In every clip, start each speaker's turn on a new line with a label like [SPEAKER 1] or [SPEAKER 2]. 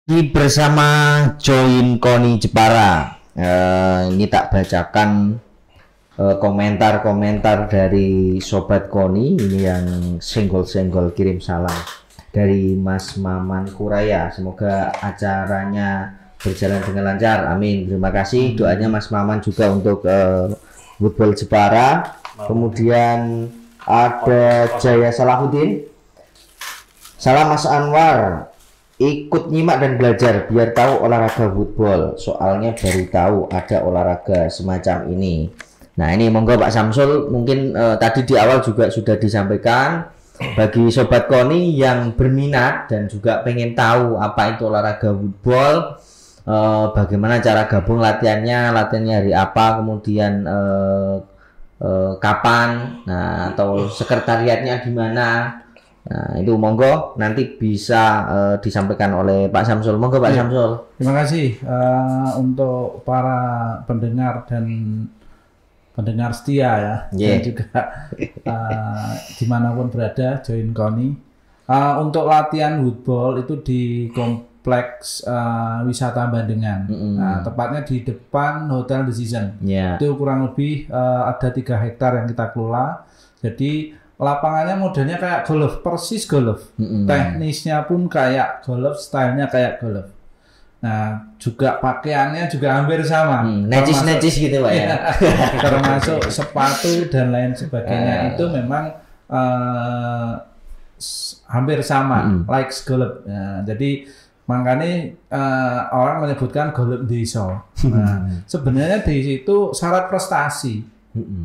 [SPEAKER 1] Bersama Join Koni Jepara. Ini tak bacakan komentar-komentar dari Sobat Koni ini yang senggol-senggol kirim salam dari Mas Maman Kuraya. Semoga acaranya berjalan dengan lancar. Amin. Terima kasih doanya Mas Maman juga untuk Woodball Jepara. Kemudian ada Jaya Salahuddin. Salam Mas Anwar. Ikut nyimak dan belajar biar tahu olahraga woodball. Soalnya baru tahu ada olahraga semacam ini. Nah ini monggo Pak Samsul, mungkin tadi di awal juga sudah disampaikan bagi Sobat Koni yang berminat dan juga pengen tahu apa itu olahraga woodball, bagaimana cara gabung latihannya hari apa, kemudian kapan, nah atau sekretariatnya di mana. Nah itu monggo nanti bisa disampaikan oleh Pak Samsul. Monggo Pak Samsul.
[SPEAKER 2] Terima kasih untuk para pendengar dan pendengar setia ya, dan juga dimanapun berada Join Koni. Untuk latihan woodball itu di kompleks wisata Bandengan. Nah, tepatnya di depan Hotel The Season. Itu kurang lebih ada 3 hektar yang kita kelola. Jadi lapangannya modelnya kayak golf, persis golf. Teknisnya pun kayak golf, stylenya kayak golf. Nah, juga pakaiannya juga hampir sama.
[SPEAKER 1] Necis-necis gitu Pak ya.
[SPEAKER 2] Termasuk sepatu dan lain sebagainya itu memang hampir sama, like golf. Nah, jadi makanya orang menyebutkan golf desa. Nah, sebenarnya di situ syarat prestasi.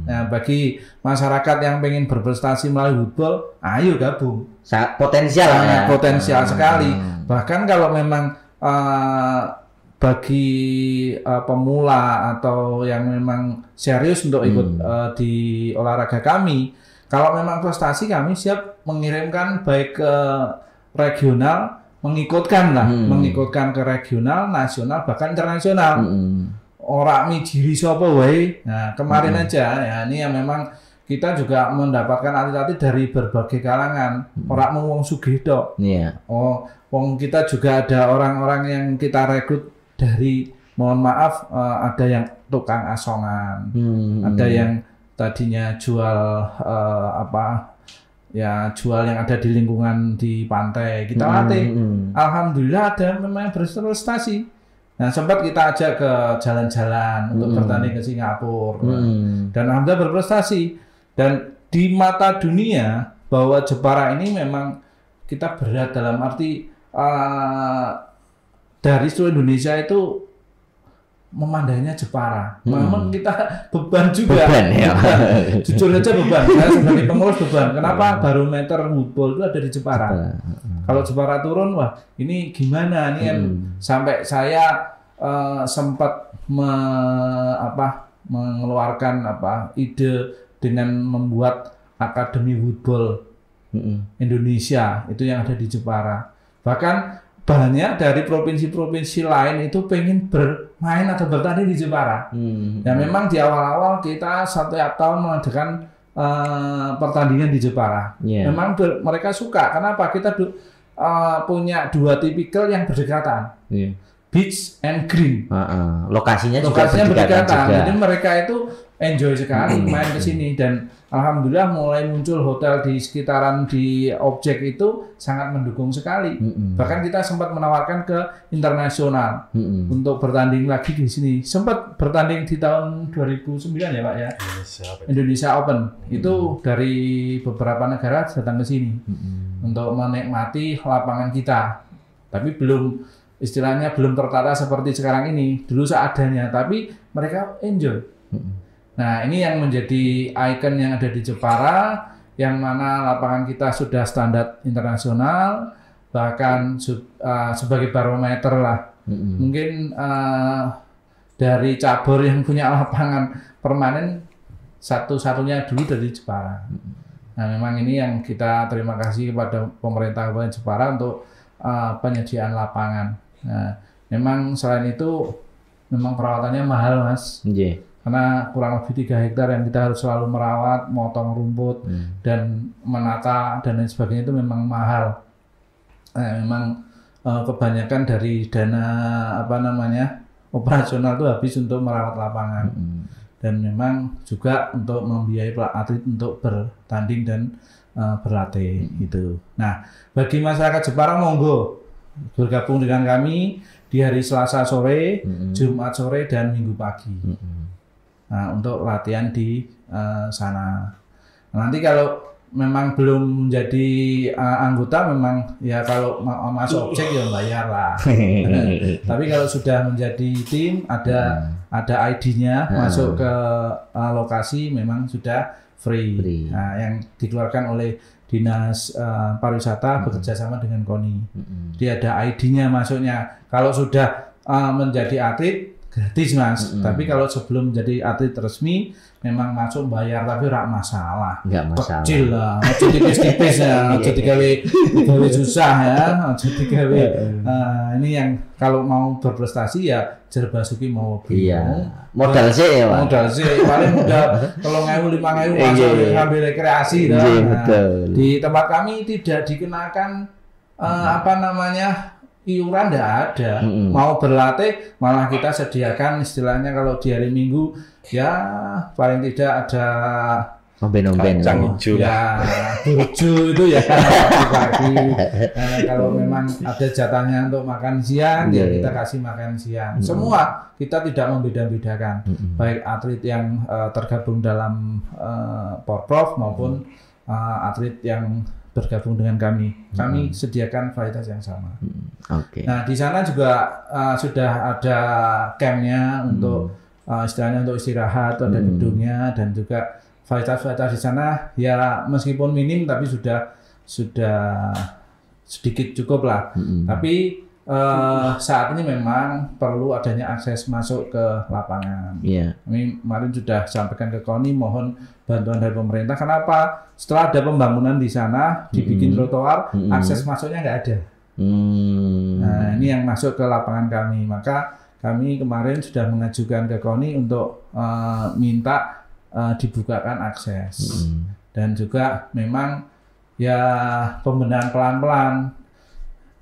[SPEAKER 2] Nah, bagi masyarakat yang pengen berprestasi melalui woodball, ayo gabung.
[SPEAKER 1] Sangat potensial,
[SPEAKER 2] sangat potensial sekali. Bahkan kalau memang bagi pemula atau yang memang serius untuk ikut di olahraga kami, kalau memang prestasi kami siap mengirimkan baik ke regional, mengikutkan ke regional, nasional, bahkan internasional. Orang mijiri sapa wae. Nah, kemarin aja ya ini yang memang kita juga mendapatkan atlet-atlet dari berbagai kalangan. Orang wong sugih tok. Oh, wong kita juga ada orang-orang yang kita rekrut dari, mohon maaf, ada yang tukang asongan. Ada yang tadinya jual jual yang ada di lingkungan di pantai. Kita latih. Alhamdulillah ada memang berprestasi. Nah, sempat kita ajak ke jalan-jalan untuk bertanding ke Singapura dan alhamdulillah berprestasi. Dan di mata dunia bahwa Jepara ini memang kita berat dalam arti dari seluruh Indonesia itu memandangnya Jepara. Memang kita beban juga. Jujur aja beban. Saya sebagai pengurus beban. Kenapa barometer woodball itu ada di Jepara? Kalau Jepara turun, wah ini gimana? Ini kan sampai saya sempat mengeluarkan ide dengan membuat Akademi Woodball Indonesia itu yang ada di Jepara. Bahkan banyak dari provinsi-provinsi lain itu pengen bermain atau bertanding di Jepara. Ya memang di awal-awal kita setiap tahun mengadakan pertandingan di Jepara. Memang mereka suka. Kenapa? Kita punya 2 tipikal yang berdekatan. Beach and green.
[SPEAKER 1] Lokasinya
[SPEAKER 2] berdekatan.
[SPEAKER 1] juga.
[SPEAKER 2] Jadi mereka itu enjoy sekali main ke sini dan alhamdulillah mulai muncul hotel di sekitaran di objek itu sangat mendukung sekali. Bahkan kita sempat menawarkan ke internasional untuk bertanding lagi di sini. Sempat bertanding di tahun 2009 ya Pak ya. Indonesia Open. Itu dari beberapa negara datang ke sini untuk menikmati lapangan kita. Tapi istilahnya belum tertata seperti sekarang ini. Dulu seadanya, tapi mereka enjoy. Nah, ini yang menjadi ikon yang ada di Jepara, yang mana lapangan kita sudah standar internasional, bahkan sebagai barometer lah. Mungkin dari cabur yang punya lapangan permanen satu-satunya dulu dari Jepara. Nah, memang ini yang kita terima kasih kepada pemerintah Kabupaten Jepara untuk penyediaan lapangan. Nah, memang selain itu memang perawatannya mahal, Mas. Karena kurang lebih 3 hektar yang kita harus selalu merawat, motong rumput dan menata dan lain sebagainya itu memang mahal. Memang kebanyakan dari dana operasional itu habis untuk merawat lapangan. Dan memang juga untuk membiayai atlet untuk bertanding dan berlatih gitu. Nah, bagi masyarakat Jepara monggo bergabung dengan kami di hari Selasa sore, Jumat sore dan Minggu pagi. Nah, untuk latihan di sana. Nanti kalau memang belum menjadi anggota, memang ya kalau masuk objek ya bayar lah. Tapi kalau sudah menjadi tim, ada ID-nya masuk ke lokasi memang sudah free. Nah, yang dikeluarkan oleh Dinas Pariwisata bekerja sama dengan KONI. Dia ada ID-nya masuknya. Kalau sudah menjadi atlet gratis Mas. Tapi kalau sebelum menjadi atlet resmi memang masuk bayar, tapi rak masalah.
[SPEAKER 1] Enggak masalah.
[SPEAKER 2] Kecil lah, aja tipis-tipis ya, aja digawe susah ya, aja digawe. Ini yang kalau mau berprestasi ya Jerbasuki mau
[SPEAKER 1] bingung. Modal sih ya, Pak.
[SPEAKER 2] Modal sih, paling modal 3.000 5.000 masuk ngambil rekreasi di tempat kami tidak dikenakan iuran enggak ada. Mau berlatih malah kita sediakan istilahnya kalau di hari Minggu ya paling tidak ada
[SPEAKER 1] omben-omben
[SPEAKER 2] kacang hijau ya, burju itu ya pagi. Kalau memang ada jatahnya untuk makan siang ya kita kasih makan siang. Semua kita tidak membeda-bedakan, baik atlet yang tergabung dalam Porprov maupun atlet yang bergabung dengan kami sediakan fasilitas yang sama. Nah di sana juga sudah ada campnya untuk istilahnya untuk istirahat, ada gedungnya dan juga fasilitas di sana ya meskipun minim tapi sudah sedikit cukup lah. Tapi saat ini memang perlu adanya akses masuk ke lapangan. Kami kemarin sudah sampaikan ke KONI mohon bantuan dari pemerintah. Kenapa? Setelah ada pembangunan di sana, dibikin trotoar, akses masuknya nggak ada. Nah, ini yang masuk ke lapangan kami. Maka kami kemarin sudah mengajukan ke KONI untuk minta dibukakan akses. Dan juga memang ya pembenahan pelan-pelan.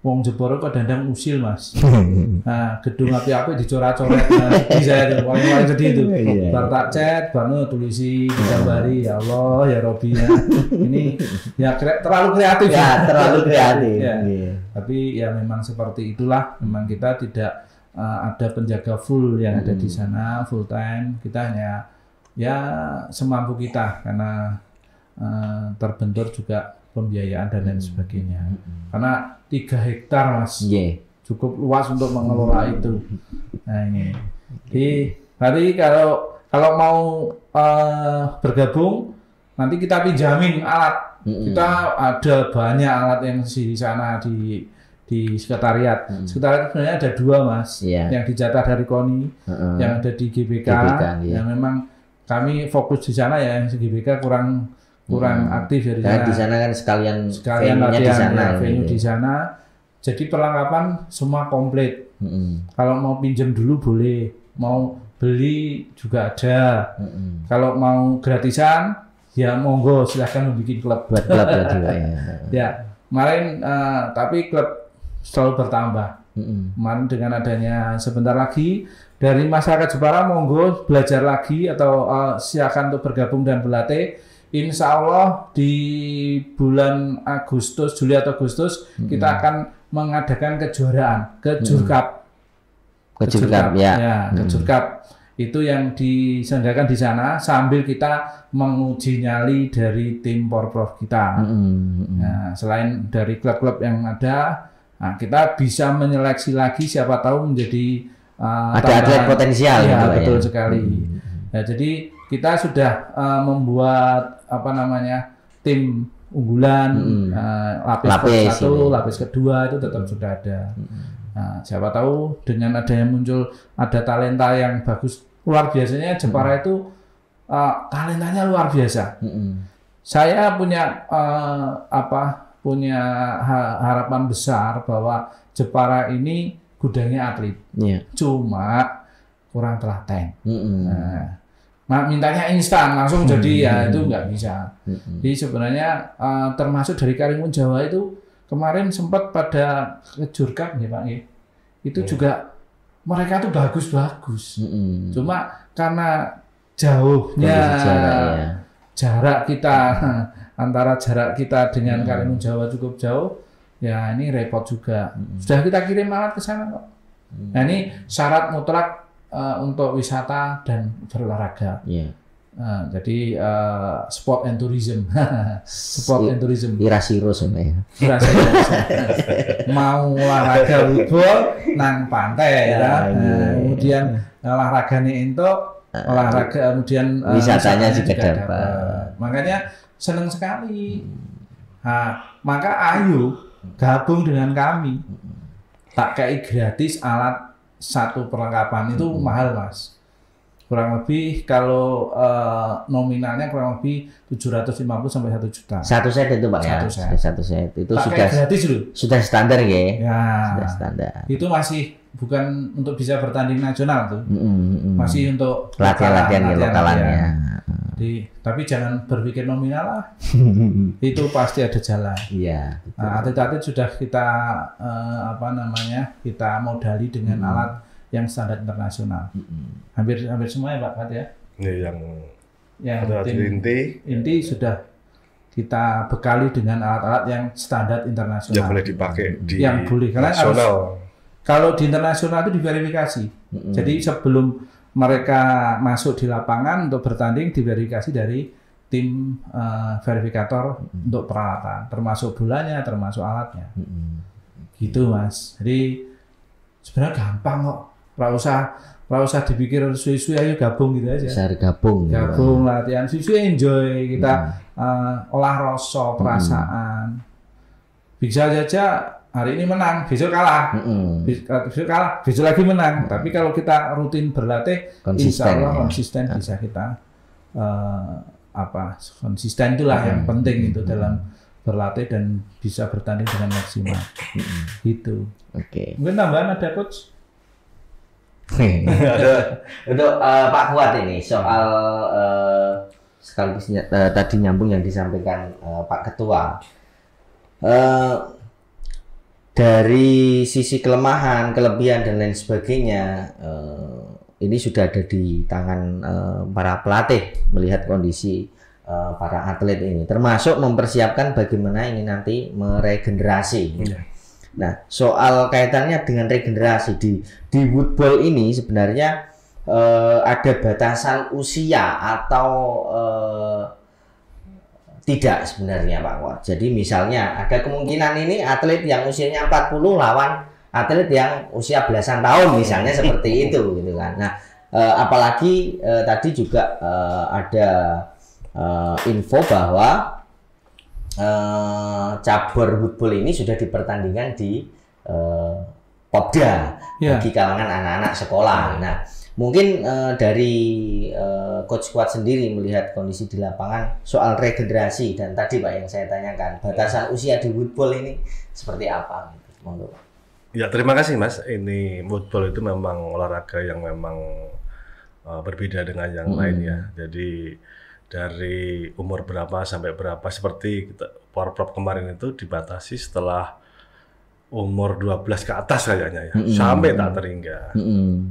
[SPEAKER 2] Wong Jepara kok dandang usil Mas. Nah, gedung api-api dicoret-coret. Saya paling sedih itu. Bar tak cat, baru tulisi, digambari, ya Allah, ya Robbi ya. Ini ya terlalu kreatif.
[SPEAKER 1] Ya, terlalu kreatif.
[SPEAKER 2] Ya. Tapi ya memang seperti itulah. Memang kita tidak ada penjaga full yang ada di sana full time. Kita hanya ya semampu kita karena terbentur juga pembiayaan dan lain sebagainya. Karena 3 hektar Mas, cukup luas untuk mengelola itu. Nah ini, jadi kalau mau bergabung, nanti kita pinjamin alat. Kita ada banyak alat yang di sana di sekretariat. Sekretariat sebenarnya ada 2 Mas, yang dijatah dari KONI, yang ada di GBK. Yang memang kami fokus di sana ya, yang GBK kurang aktif dari sana.
[SPEAKER 1] Di sana kan sekalian
[SPEAKER 2] latihan venue di sana. Jadi perlengkapan semua komplit. Kalau mau pinjam dulu boleh, mau beli juga ada. Kalau mau gratisan ya monggo silahkan membuat klub.
[SPEAKER 1] Buat klub ya juga ya.
[SPEAKER 2] Ya, kemarin tapi klub selalu bertambah. Kemarin dengan adanya sebentar lagi dari masyarakat Jepara monggo belajar lagi atau silakan untuk bergabung dan berlatih. Insya Allah di bulan Juli atau Agustus kita akan mengadakan kejuaraan Kejurkap. Kejurkap ya. Kejurkap itu yang diselenggarakan di sana sambil kita menguji nyali dari tim Porprov kita. Nah, selain dari klub-klub yang ada, nah, kita bisa menyeleksi lagi siapa tahu menjadi
[SPEAKER 1] ada atlet potensial.
[SPEAKER 2] Ya, betul sekali. Nah, jadi kita sudah membuat tim unggulan, lapis 1, lapis kedua itu tetap sudah ada. Nah, siapa tahu dengan adanya muncul ada talenta yang bagus luar biasanya Jepara itu talentanya luar biasa. Saya punya harapan besar bahwa Jepara ini gudangnya atlet, cuma kurang telaten. Mintanya instan langsung jadi ya itu nggak bisa. Jadi sebenarnya termasuk dari Karimun Jawa itu kemarin sempat pada Jurkam ya Pak, itu juga mereka tuh bagus-bagus. Cuma karena jauhnya jarak kita antara jarak kita dengan Karimun Jawa cukup jauh, ya ini repot juga. Sudah kita kirim alat ke sana kok. Nah ini syarat mutlak untuk wisata dan berolahraga. Jadi sport and tourism, sport and tourism.
[SPEAKER 1] Irasiro sebenarnya.
[SPEAKER 2] Mau olahraga football nang pantai, kemudian olahraga nih itu olahraga, kemudian
[SPEAKER 1] wisatanya juga dapat.
[SPEAKER 2] Makanya senang sekali. Nah, maka ayo gabung dengan kami. Tak kayak gratis alat satu perlengkapan itu mahal Mas. Kurang lebih kalau nominalnya kurang lebih 750 sampai 1 juta.
[SPEAKER 1] Satu set itu Pak ya? Satu set. Itu sudah
[SPEAKER 2] gratis loh.
[SPEAKER 1] Sudah standar ya?
[SPEAKER 2] Ya.
[SPEAKER 1] Sudah standar.
[SPEAKER 2] Itu masih bukan untuk bisa bertanding nasional tuh. Masih untuk
[SPEAKER 1] latihan lokalannya.
[SPEAKER 2] Tapi jangan berpikir nominal lah. Itu pasti ada jalan.
[SPEAKER 1] Iya.
[SPEAKER 2] Nah, atlet-atlet sudah kita kita modali dengan alat yang standar internasional. Hampir semua ya Pak Fat ya.
[SPEAKER 3] Yang
[SPEAKER 2] inti sudah kita bekali dengan alat-alat yang standar internasional.
[SPEAKER 3] Yang boleh dipakai di
[SPEAKER 2] nasional. Kalau di internasional itu diverifikasi. Jadi sebelum mereka masuk di lapangan untuk bertanding diverifikasi dari tim verifikator untuk peralatan, termasuk bulannya, termasuk alatnya. Gitu Mas. Jadi sebenarnya gampang kok. Nggak usah dipikir suwe-suwe, ayo gabung gitu aja.
[SPEAKER 1] Bisa gabung
[SPEAKER 2] Latihan suwe enjoy kita olah rasa perasaan. Bisa saja hari ini menang, besok kalah. Besok lagi menang. Tapi kalau kita rutin berlatih, insya Allah konsisten bisa kita konsisten itulah yang penting itu dalam berlatih dan bisa bertanding dengan maksimal. Gitu.
[SPEAKER 1] Oke.
[SPEAKER 2] Mungkin tambahan ada coach?
[SPEAKER 1] Untuk Pak Fuad ini soal sekaligus tadi nyambung yang disampaikan Pak Ketua. Dari sisi kelemahan, kelebihan dan lain sebagainya, ini sudah ada di tangan para pelatih melihat kondisi para atlet ini, termasuk mempersiapkan bagaimana ini nanti meregenerasi. Nah, soal kaitannya dengan regenerasi di woodball ini sebenarnya ada batasan usia atau tidak sebenarnya Pak Fuad. Jadi misalnya ada kemungkinan ini atlet yang usianya 40 lawan atlet yang usia belasan tahun misalnya seperti itu gitu kan. Nah, apalagi tadi juga ada info bahwa cabur woodball ini sudah dipertandingkan di Popda bagi kalangan anak-anak sekolah. Nah, mungkin dari Coach Fuad sendiri melihat kondisi di lapangan soal regenerasi dan tadi Pak yang saya tanyakan batasan usia di woodball ini seperti apa? Monggo.
[SPEAKER 3] Ya, terima kasih Mas. Ini woodball itu memang olahraga yang memang berbeda dengan yang lain ya. Jadi dari umur berapa sampai berapa, seperti Power Prop kemarin itu dibatasi setelah umur 12 ke atas kayaknya ya, sampai tak terhingga.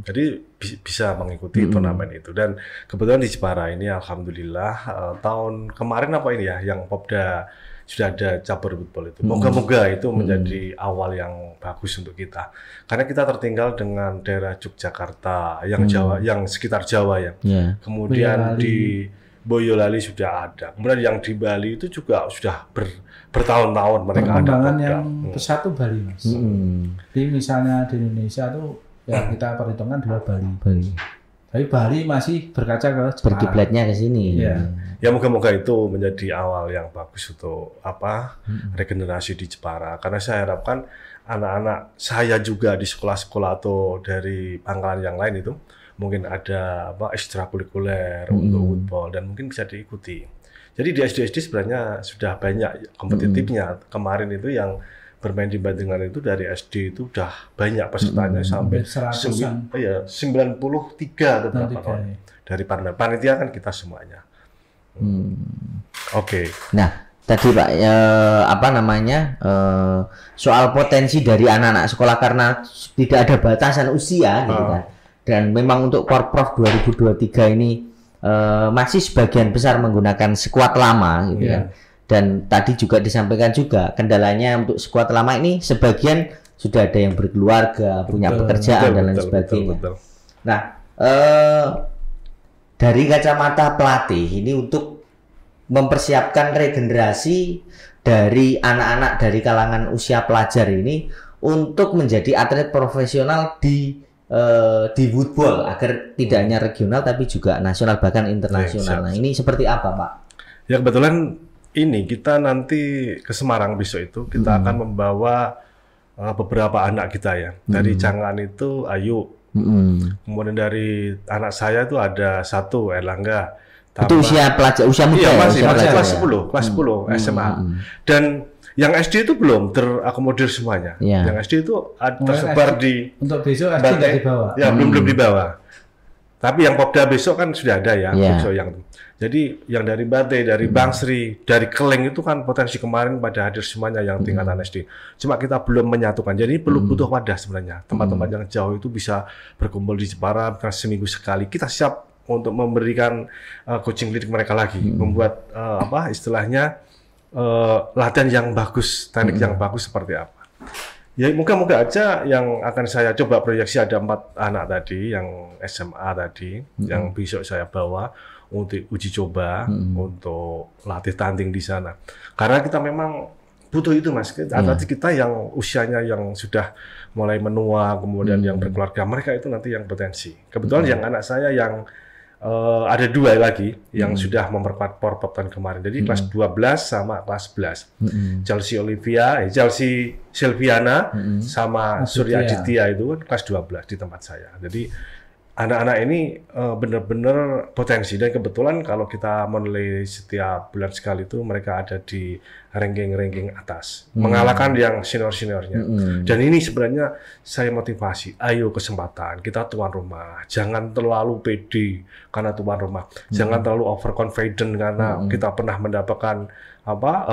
[SPEAKER 3] Jadi bisa mengikuti turnamen itu. Dan kebetulan di Jepara ini alhamdulillah tahun kemarin apa ini ya, yang Popda sudah ada cabur woodball itu. Moga-moga itu menjadi awal yang bagus untuk kita. Karena kita tertinggal dengan daerah Yogyakarta, yang Jawa, yang sekitar Jawa ya. Kemudian di Boyolali sudah ada. Kemudian yang di Bali itu juga sudah bertahun-tahun mereka ada.
[SPEAKER 2] Perkembangan yang pesat tuh Bali Mas. Jadi misalnya di Indonesia tuh ya kita perhitungkan adalah Bali. Tapi Bali masih berkaca ke Jepara.
[SPEAKER 1] Berkiblatnya ke sini.
[SPEAKER 3] Ya moga-moga itu menjadi awal yang bagus untuk regenerasi di Jepara. Karena saya harapkan anak-anak saya juga di sekolah-sekolah atau dari pangkalan yang lain itu mungkin ada ekstrakurikuler untuk woodball dan mungkin bisa diikuti. Jadi di SD-SD sebenarnya sudah banyak kompetitifnya. Kemarin itu yang bermain di Bandingan itu dari SD itu udah banyak pesertanya sampai 93 atau berapa dari panitia kan kita semuanya. Oke.
[SPEAKER 1] Nah, tadi Pak soal potensi dari anak-anak sekolah karena tidak ada batasan usia gitu kan. Dan memang untuk Porprov 2023 ini masih sebagian besar menggunakan skuad lama gitu kan. Dan tadi juga disampaikan juga kendalanya untuk skuad lama ini sebagian sudah ada yang berkeluarga, punya pekerjaan dan lain sebagainya. Nah, dari kacamata pelatih ini untuk mempersiapkan regenerasi dari anak-anak dari kalangan usia pelajar ini untuk menjadi atlet profesional di football agar tidak hanya regional tapi juga nasional bahkan internasional. Nah, ini seperti apa, Pak?
[SPEAKER 3] Ya kebetulan ini kita nanti ke Semarang besok itu kita akan membawa beberapa anak kita ya. Dari Cangan itu Ayu. Kemudian dari anak saya itu ada satu Erlangga.
[SPEAKER 1] Itu usia pelajar, usia muda.
[SPEAKER 3] Iya, masih
[SPEAKER 1] kelas
[SPEAKER 3] 10 SMA. Dan yang SD itu belum terakomodir semuanya. Yang SD itu tersebar di
[SPEAKER 2] untuk besok SD nggak dibawa.
[SPEAKER 3] Ya, belum dibawa. Tapi yang Popda besok kan sudah ada ya, besok yang jadi yang dari Bate, dari Bangsri, dari Keleng itu kan potensi kemarin pada hadir semuanya yang tingkatan SD. Cuma kita belum menyatukan. Jadi butuh wadah sebenarnya. Tempat-tempat yang jauh itu bisa berkumpul di Jepara seminggu sekali. Kita siap untuk memberikan coaching klinik mereka lagi, membuat istilahnya latihan yang bagus, teknik yang bagus seperti apa. Ya moga-moga aja yang akan saya coba proyeksi ada 4 anak tadi yang SMA tadi yang besok saya bawa untuk uji coba untuk latih tanding di sana. Karena kita memang butuh itu Mas. Atlet kita yang usianya yang sudah mulai menua kemudian yang berkeluarga, mereka itu nanti yang potensi. Kebetulan yang anak saya yang ada 2 lagi yang sudah memperkuat Porprov tahun kemarin. Jadi kelas 12 sama kelas 11. Chelsea Silviana sama Surya Aditya itu kelas 12 di tempat saya. Jadi anak-anak ini benar-benar potensi dan kebetulan kalau kita menilai setiap bulan sekali itu mereka ada di ranking atas, mengalahkan yang senior-seniornya. Dan ini sebenarnya saya motivasi, ayo kesempatan, kita tuan rumah, jangan terlalu pede karena tuan rumah, jangan terlalu overconfident karena kita pernah mendapatkan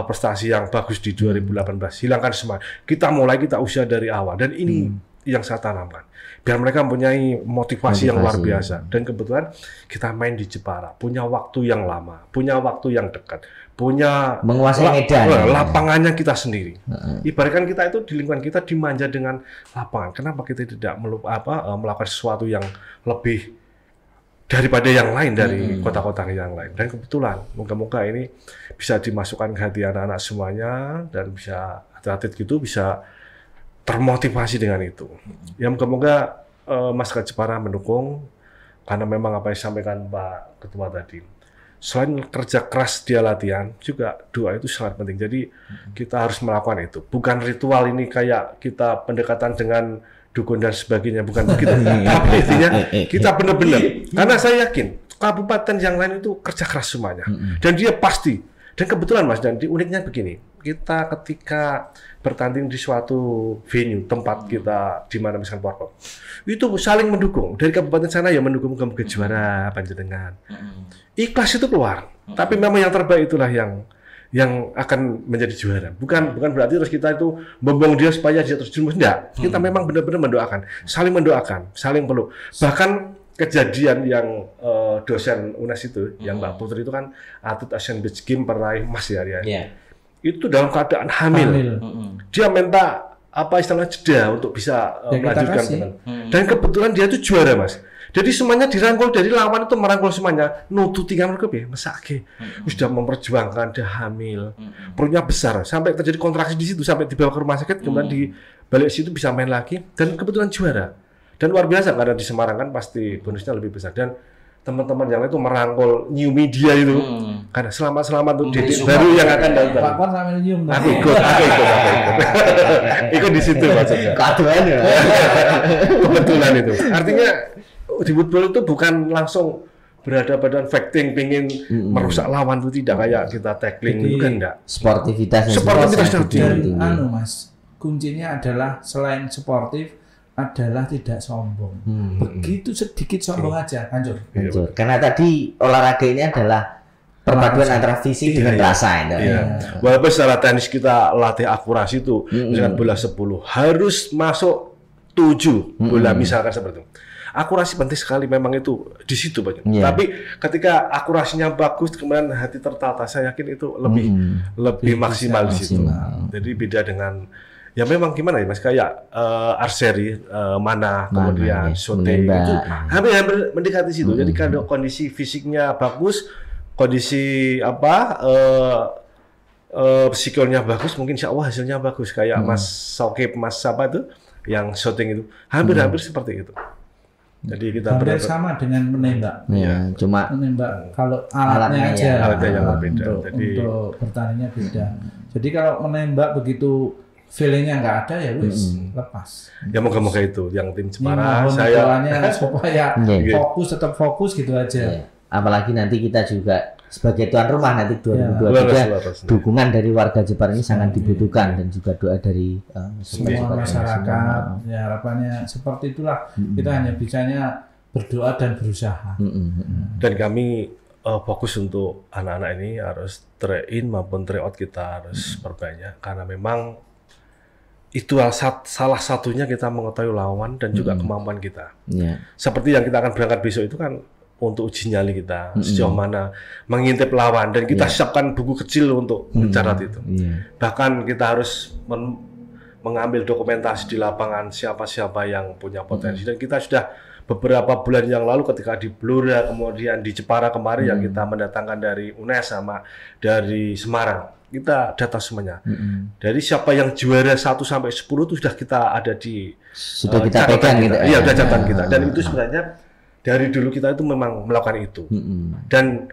[SPEAKER 3] prestasi yang bagus di 2018. Hilangkan semua. Kita usia dari awal dan ini yang saya tanamkan. Biar mereka mempunyai motivasi yang luar biasa. Dan kebetulan kita main di Jepara, punya waktu yang lama, punya waktu yang dekat, punya
[SPEAKER 1] menguasai medan.
[SPEAKER 3] Lapangannya kita sendiri. Ibaratkan kita itu di lingkungan kita dimanja dengan lapangan. Kenapa kita tidak melakukan sesuatu yang lebih daripada yang lain dari kota-kota yang lain. Dan kebetulan moga-moga ini bisa dimasukkan ke hati anak-anak semuanya dan bisa atlet gitu bisa termotivasi dengan itu. Ya moga-moga masyarakat Jepara mendukung karena memang apa yang disampaikan Pak Ketua tadi. Selain kerja keras dia latihan, juga doa itu sangat penting. Jadi kita harus melakukan itu. Bukan ritual ini kayak kita pendekatan dengan dukun dan sebagainya, bukan begitu. Tapi intinya kita benar-benar. Karena saya yakin kabupaten yang lain itu kerja keras semuanya. Dan dia pasti. Dan kebetulan Mas, dan uniknya begini, kita ketika bertanding di suatu venue, tempat kita di mana misalkan Porprov, itu saling mendukung. Dari kabupaten sana ya mendukung ke juara Panjenengan. Ikhlas itu keluar. Tapi memang yang terbaik itulah yang akan menjadi juara. Bukan berarti terus kita itu membong dia supaya dia terus jumus. Enggak. Kita memang benar-benar mendoakan, saling peluk. Bahkan kejadian yang dosen UNES itu, yang Mbak Putri itu kan atlet Asian Beach Games peraih emas ya. Itu dalam keadaan hamil. Dia minta istilahnya jeda untuk bisa melanjutkan. Dan kebetulan dia itu juara Mas. Jadi semuanya dirangkul dari lawan itu merangkul semuanya. Nututi kan mereka mesake. Sudah memperjuangkan dia hamil. Perutnya besar sampai terjadi kontraksi di situ sampai dibawa ke rumah sakit kemudian di balik situ bisa main lagi dan kebetulan juara. Dan luar biasa karena di Semarang kan pasti bonusnya lebih besar dan teman-teman yang lain itu merangkul new media itu karena selamat untuk Dedek baru yang akan datang.
[SPEAKER 2] Pak Kwan sambil nyium.
[SPEAKER 3] Aku ikut. Ikut di situ maksudnya.
[SPEAKER 1] Keaduan ya.
[SPEAKER 3] Kebetulan itu. Artinya di football itu bukan langsung berhadapan fighting, pengen merusak lawan itu tidak kayak kita tackling itu kan enggak.
[SPEAKER 1] Sportivitasnya
[SPEAKER 2] tinggi. Mas, kuncinya adalah selain sportif adalah tidak sombong. Begitu sedikit sombong aja hancur.
[SPEAKER 1] Karena tadi olahraga ini adalah perpaduan antara fisik dengan rasa itu.
[SPEAKER 3] Iya. Walaupun secara teknis kita latih akurasi itu, misalkan bola 10 harus masuk 7 bola misalkan seperti itu. Akurasi penting sekali memang itu di situ Pak. Tapi ketika akurasinya bagus kemudian hati tertata, saya yakin itu lebih maksimal di situ. Jadi beda dengan ya memang gimana ya Mas, kayak archery, mana kemudian shooting itu hampir mendekati situ. Jadi kalau kondisi fisiknya bagus, kondisi psikolnya bagus, mungkin insya Allah hasilnya bagus. Kayak Mas Sokip, Mas siapa itu yang shooting itu hampir seperti itu. Jadi kita
[SPEAKER 2] hampir sama dengan menembak.
[SPEAKER 1] Ya, cuma
[SPEAKER 2] menembak kalau alatnya aja
[SPEAKER 3] yang berbeda.
[SPEAKER 2] Untuk bertandingnya beda. Jadi kalau menembak begitu feelingnya nggak ada ya wis lepas.
[SPEAKER 3] Ya moga-moga itu yang tim Jepara saya
[SPEAKER 2] supaya tetap fokus gitu aja.
[SPEAKER 1] Apalagi nanti kita juga sebagai tuan rumah nanti 2023 dukungan dari warga Jepara ini sangat dibutuhkan dan juga doa dari
[SPEAKER 2] semua masyarakat. Ya harapannya seperti itulah. Kita hanya bisanya berdoa dan berusaha.
[SPEAKER 3] Dan kami fokus untuk anak-anak ini harus try-in maupun try-out kita harus perbanyak karena memang itu salah satunya kita mengetahui lawan dan juga kemampuan kita. Seperti yang kita akan berangkat besok itu kan untuk uji nyali kita sejauh mana mengintip lawan dan kita siapkan buku kecil untuk mencatat itu. Bahkan kita harus mengambil dokumentasi di lapangan siapa-siapa yang punya potensi dan kita sudah beberapa bulan yang lalu ketika di Blora kemudian di Jepara kemarin yang kita mendatangkan dari UNES sama dari Semarang. Kita data semuanya. Dari siapa yang juara 1 sampai 10 itu sudah kita ada di
[SPEAKER 1] kita pegang gitu.
[SPEAKER 3] Iya, sudah catatan kita. Dan itu sebenarnya dari dulu kita itu memang melakukan itu. Dan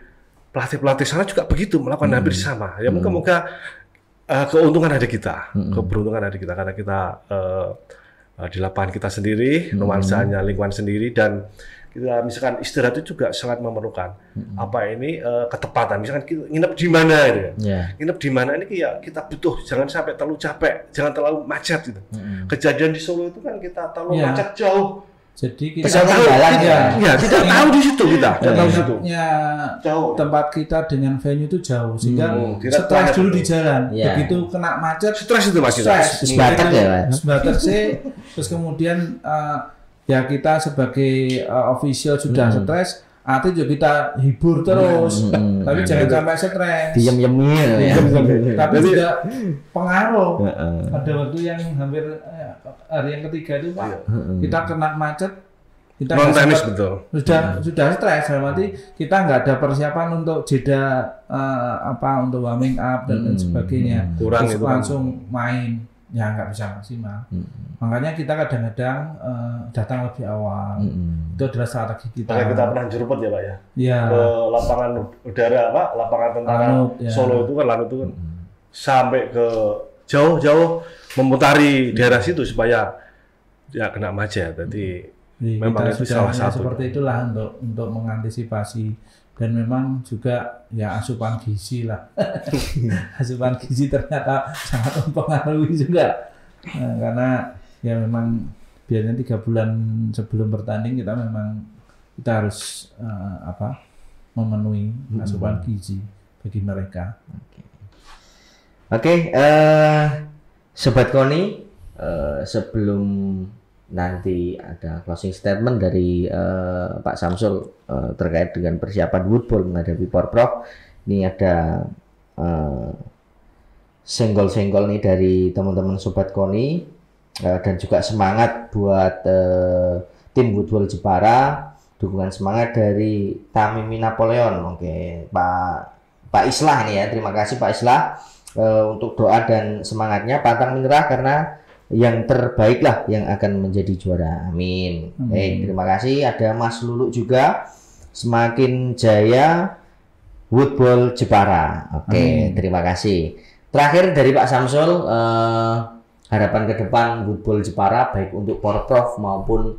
[SPEAKER 3] pelatih-pelatih sana juga begitu melakukan hampir sama. Ya moga-moga keuntungan ada kita, keberuntungan ada kita karena kita di lapangan kita sendiri, nuansanya lingkungan sendiri dan kita misalkan istirahat itu juga sangat memerlukan ketepatan. Misalkan kita nginep di mana gitu kan. Nginep di mana ini ya kita butuh jangan sampai terlalu capek, jangan terlalu macet gitu. Kejadian di Solo itu kan kita terlalu macet jauh.
[SPEAKER 2] Jadi kita
[SPEAKER 1] tahu
[SPEAKER 3] tidak tahu di situ kita. Tidak tahu di situ.
[SPEAKER 2] Jauh. Tempat kita dengan venue itu jauh sehingga stres dulu di jalan. Begitu kena macet
[SPEAKER 3] stres itu Mas.
[SPEAKER 1] Sebatak ya, Mas.
[SPEAKER 2] Sebatak sih. Terus kemudian ya kita sebagai official sudah stres, artinya juga kita hibur terus. Tapi jangan sampai stres.
[SPEAKER 1] Diam-diamnya.
[SPEAKER 2] Tapi juga pengaruh. Ada waktu yang hampir hari yang ketiga itu Pak, kita kena macet, kita
[SPEAKER 3] non-tenis betul.
[SPEAKER 2] Sudah stres, berarti kita nggak ada persiapan untuk jeda untuk warming up dan sebagainya.
[SPEAKER 3] Kurang
[SPEAKER 2] terus
[SPEAKER 3] itu
[SPEAKER 2] langsung main, ya nggak bisa maksimal. Makanya kita kadang-kadang datang lebih awal. Itu adalah strategi kita.
[SPEAKER 3] Makanya kita pernah jeruput ya Pak ya.
[SPEAKER 2] Iya.
[SPEAKER 3] Ke lapangan udara lapangan tentara Solo itu kan Lanut itu kan sampai ke jauh memutari daerah situ supaya ya kena macet. Jadi memang itu salah satu.
[SPEAKER 2] Seperti itulah untuk mengantisipasi dan memang juga ya asupan gizi lah. Asupan gizi ternyata sangat mempengaruhi juga. Karena ya memang biasanya 3 bulan sebelum bertanding kita harus memenuhi asupan gizi bagi mereka.
[SPEAKER 1] Oke, Sobat Koni, sebelum nanti ada closing statement dari Pak Samsul terkait dengan persiapan woodball menghadapi Porprov, ini ada senggol-senggol nih dari teman-teman Sobat Koni dan juga semangat buat tim woodball Jepara, dukungan semangat dari Tamimi Napoleon. Oke, Pak Islah nih ya, terima kasih Pak Islah. Untuk doa dan semangatnya, pantang menyerah karena yang terbaik lah yang akan menjadi juara. Amin. Terima kasih. Ada Mas Lulu juga, semakin jaya woodball Jepara. Terima kasih. Terakhir dari Pak Samsul, harapan ke depan woodball Jepara baik untuk Porprov maupun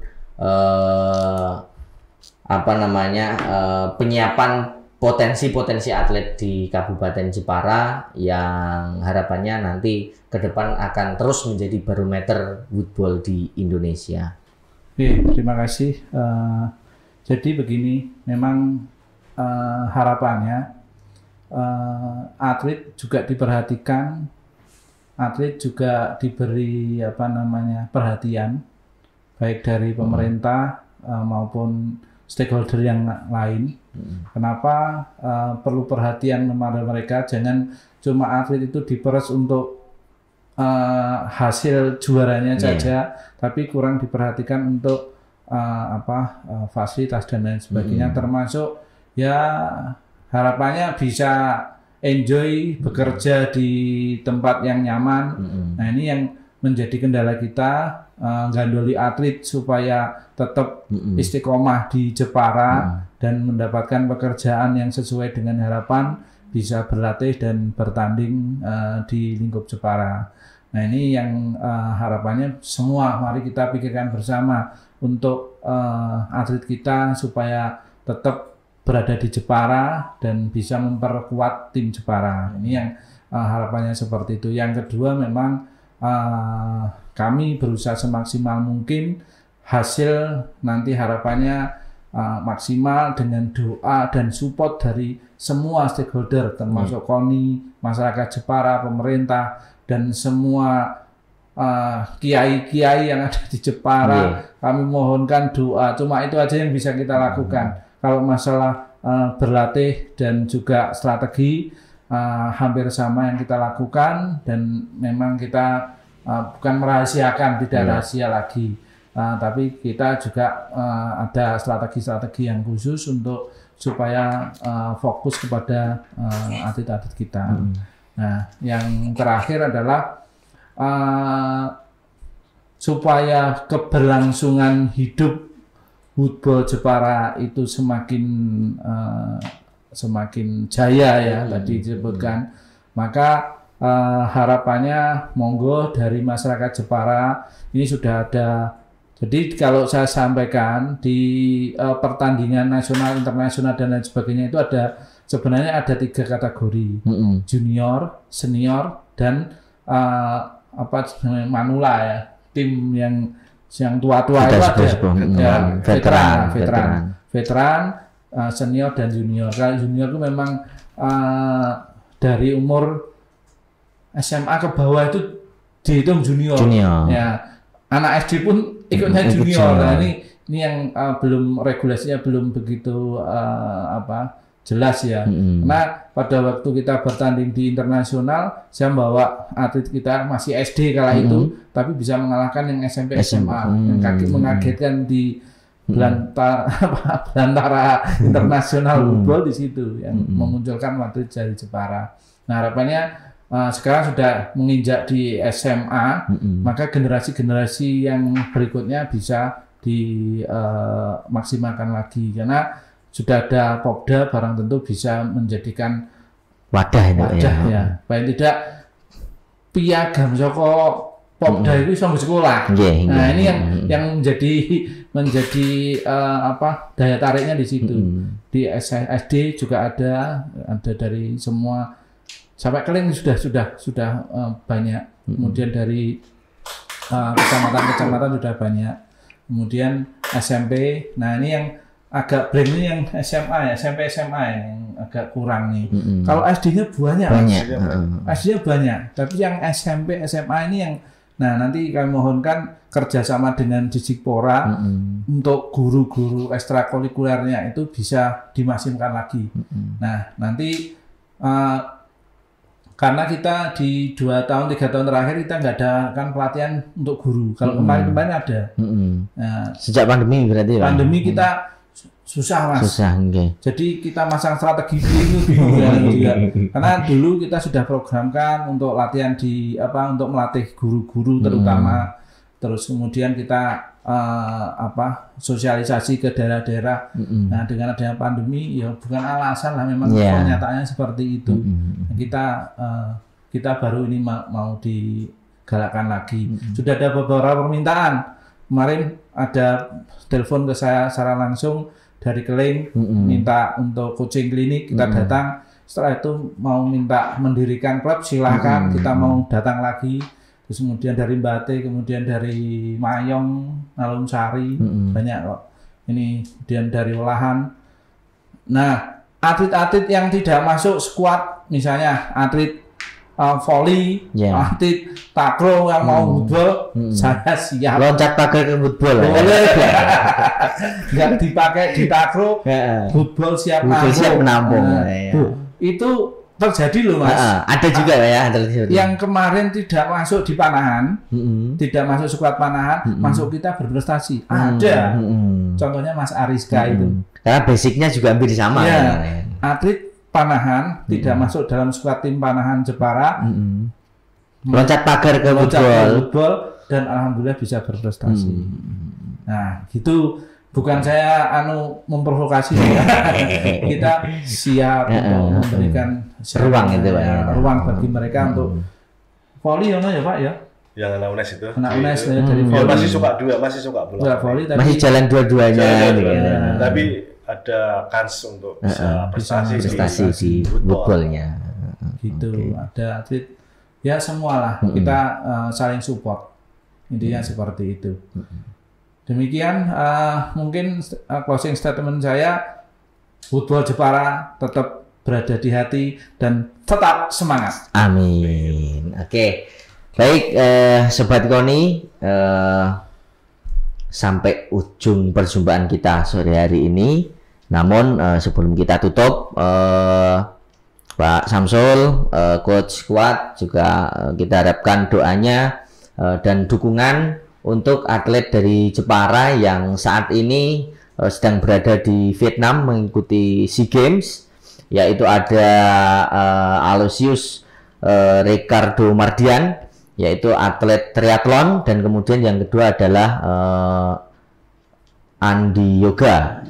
[SPEAKER 1] penyiapan potensi atlet di Kabupaten Jepara yang harapannya nanti ke depan akan terus menjadi barometer woodball di Indonesia.
[SPEAKER 2] Terima kasih. Jadi begini, memang harapannya atlet juga diperhatikan, atlet juga diberi perhatian baik dari pemerintah maupun stakeholder yang lain. Kenapa perlu perhatian kepada mereka? Jangan cuma atlet itu diperes untuk hasil juaranya saja, tapi kurang diperhatikan untuk fasilitas dan lain sebagainya, termasuk ya harapannya bisa enjoy bekerja di tempat yang nyaman. Nah, ini yang menjadi kendala kita, gandoli atlet supaya tetap istiqomah di Jepara dan mendapatkan pekerjaan yang sesuai dengan harapan, bisa berlatih dan bertanding di lingkup Jepara. Nah, ini yang harapannya semua mari kita pikirkan bersama untuk atlet kita supaya tetap berada di Jepara dan bisa memperkuat tim Jepara. Ini yang harapannya seperti itu. Yang kedua memang kami berusaha semaksimal mungkin, hasil nanti harapannya maksimal dengan doa dan support dari semua stakeholder termasuk KONI, masyarakat Jepara, pemerintah, dan semua kiai-kiai yang ada di Jepara. Kami mohonkan doa, cuma itu aja yang bisa kita lakukan. Kalau masalah berlatih dan juga strategi hampir sama yang kita lakukan, dan memang kita bukan merahasiakan, tidak rahasia lagi, tapi kita juga ada strategi-strategi yang khusus untuk supaya fokus kepada atlet-atlet kita. Nah, yang terakhir adalah supaya keberlangsungan hidup woodball Jepara itu semakin jaya ya, tadi disebutkan, maka harapannya monggo dari masyarakat Jepara ini sudah ada. Jadi kalau saya sampaikan di pertandingan nasional, internasional dan lain sebagainya itu sebenarnya ada 3 kategori, junior, senior, dan manula ya, tim yang tua-tua itu ada veteran, senior dan junior. Kalau junior itu memang dari umur SMA ke bawah itu dihitung junior. Ya, anak SD pun ikutnya junior. Nah, ini yang belum, regulasinya belum begitu jelas ya. Karena pada waktu kita bertanding di internasional, saya membawa atlet kita masih SD kala itu, tapi bisa mengalahkan yang SMP SMA, yang mengagetkan di belantara internasional football di situ, yang memunculkan atlet dari Jepara. Nah, harapannya sekarang sudah menginjak di SMA, maka generasi-generasi yang berikutnya bisa dimaksimalkan lagi, karena sudah ada Popda, barang tentu bisa menjadikan wadah ya. Paling tidak piagam Joko Popda itu sampai sekolah. Nah, ini yang menjadi daya tariknya di situ. Di SD juga ada dari semua sampai Keling sudah banyak. Kemudian dari kecamatan sudah banyak. Kemudian SMP. Nah, ini yang agak blank ini yang SMA ya, SMP SMA yang agak kurang nih. Kalau SD-nya banyak. SD-nya banyak, tapi yang SMP SMA ini yang nanti kami mohonkan kerjasama dengan Disikpora untuk guru-guru ekstrakurikulernya itu bisa dimaksimalkan lagi. Nah, nanti karena kita di 2 tahun 3 tahun terakhir kita nggak ada kan pelatihan untuk guru. Kalau kemarin ada. Nah,
[SPEAKER 1] sejak pandemi berarti.
[SPEAKER 2] Pandemi kita susah Mas. Jadi kita masang strategi bingung juga. Karena dulu kita sudah programkan untuk latihan untuk melatih guru-guru terutama. Terus kemudian kita sosialisasi ke daerah-daerah. Nah, dengan adanya pandemi ya bukan alasan lah, memang kenyataannya seperti itu. Kita baru ini mau digalakkan lagi. Sudah ada beberapa permintaan. Kemarin ada telepon ke saya secara langsung dari Keling, minta untuk coaching klinik, kita datang. Setelah itu mau minta mendirikan klub, silahkan, kita mau datang lagi. Terus kemudian dari Mbate, kemudian dari Mayong, Alun Sari, banyak kok. Ini kemudian dari Olahan. Nah, atlet-atlet yang tidak masuk squad, misalnya atlet volley, atlet takraw yang mau football, saya siap.
[SPEAKER 1] Loncat pagar ke football.
[SPEAKER 2] Boleh. Nggak dipakai di takraw, football siap
[SPEAKER 1] menampung.
[SPEAKER 2] Itu terjadi loh Mas.
[SPEAKER 1] Ada juga ya.
[SPEAKER 2] Yang kemarin tidak masuk di panahan, tidak masuk skuad panahan, masuk kita berprestasi. Ada. Contohnya Mas Ariska itu.
[SPEAKER 1] Karena basicnya juga hampir sama.
[SPEAKER 2] Ya, atlet panahan tidak masuk dalam skuad tim panahan Jepara.
[SPEAKER 1] Loncat pagar ke
[SPEAKER 2] football dan alhamdulillah bisa berprestasi. Nah, gitu. Bukan saya memprovokasi ya. Kita siap untuk memberikan
[SPEAKER 1] ruang itu
[SPEAKER 2] ruang bagi mereka untuk volley ya Pak ya.
[SPEAKER 3] Yang anak UNES itu.
[SPEAKER 2] Anak UNES dari volley.
[SPEAKER 3] Masih suka bola.
[SPEAKER 2] Volley,
[SPEAKER 1] masih jalan dua-duanya.
[SPEAKER 3] Tapi ada kans untuk bisa prestasi
[SPEAKER 1] di footballnya.
[SPEAKER 2] Gitu. Ada atlet ya semualah kita saling support. Intinya seperti itu. Demikian mungkin closing statement saya, football Jepara tetap berada di hati dan tetap semangat.
[SPEAKER 1] Amin. Oke. Baik, Sobat Koni, sampai ujung perjumpaan kita sore hari ini. Namun sebelum kita tutup, Pak Samsul, Coach Kuat, juga kita harapkan doanya dan dukungan untuk atlet dari Jepara yang saat ini sedang berada di Vietnam mengikuti SEA Games, yaitu ada Aloysius Ricardo Mardian, yaitu atlet triathlon, dan kemudian yang kedua adalah Andi Yoga.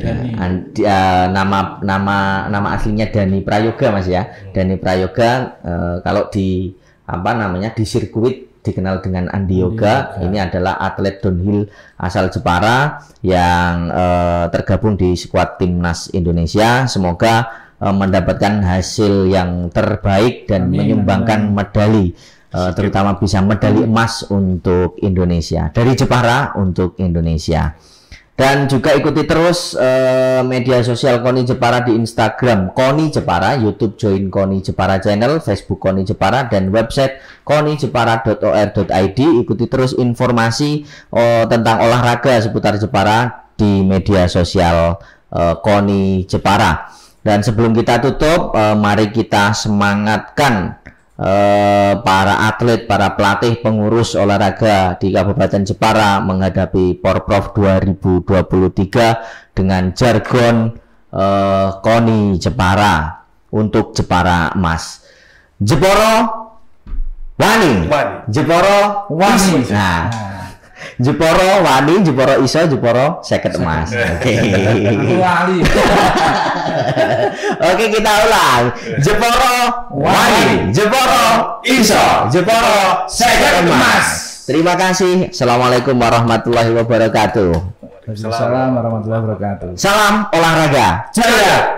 [SPEAKER 1] Nama aslinya Dani Prayoga Mas ya. Dani Prayoga kalau di di sirkuit dikenal dengan Andi Yoga. Ini adalah atlet downhill asal Jepara yang tergabung di skuad timnas Indonesia. Semoga mendapatkan hasil yang terbaik dan menyumbangkan medali, terutama bisa medali emas untuk Indonesia, dari Jepara untuk Indonesia. Dan juga ikuti terus media sosial KONI Jepara di Instagram KONI Jepara, YouTube join KONI Jepara channel, Facebook KONI Jepara, dan website konijepara.or.id. Ikuti terus informasi tentang olahraga seputar Jepara di media sosial KONI Jepara. Dan sebelum kita tutup, mari kita semangatkan para atlet, para pelatih, pengurus olahraga di Kabupaten Jepara menghadapi Porprov 2023 dengan jargon KONI Jepara untuk Jepara Emas. Jeporo wani, Jeporo wani. Nah, Jeporo wani, Jeporo iso, Jeporo seket emas. Oke. Oke, kita ulang. Jeporo wani, Jeporo iso, Jeporo seket emas. Terima kasih. Assalamualaikum warahmatullahi wabarakatuh.
[SPEAKER 2] Waalaikumsalam warahmatullahi wabarakatuh.
[SPEAKER 1] Salam olahraga.
[SPEAKER 2] Jaya.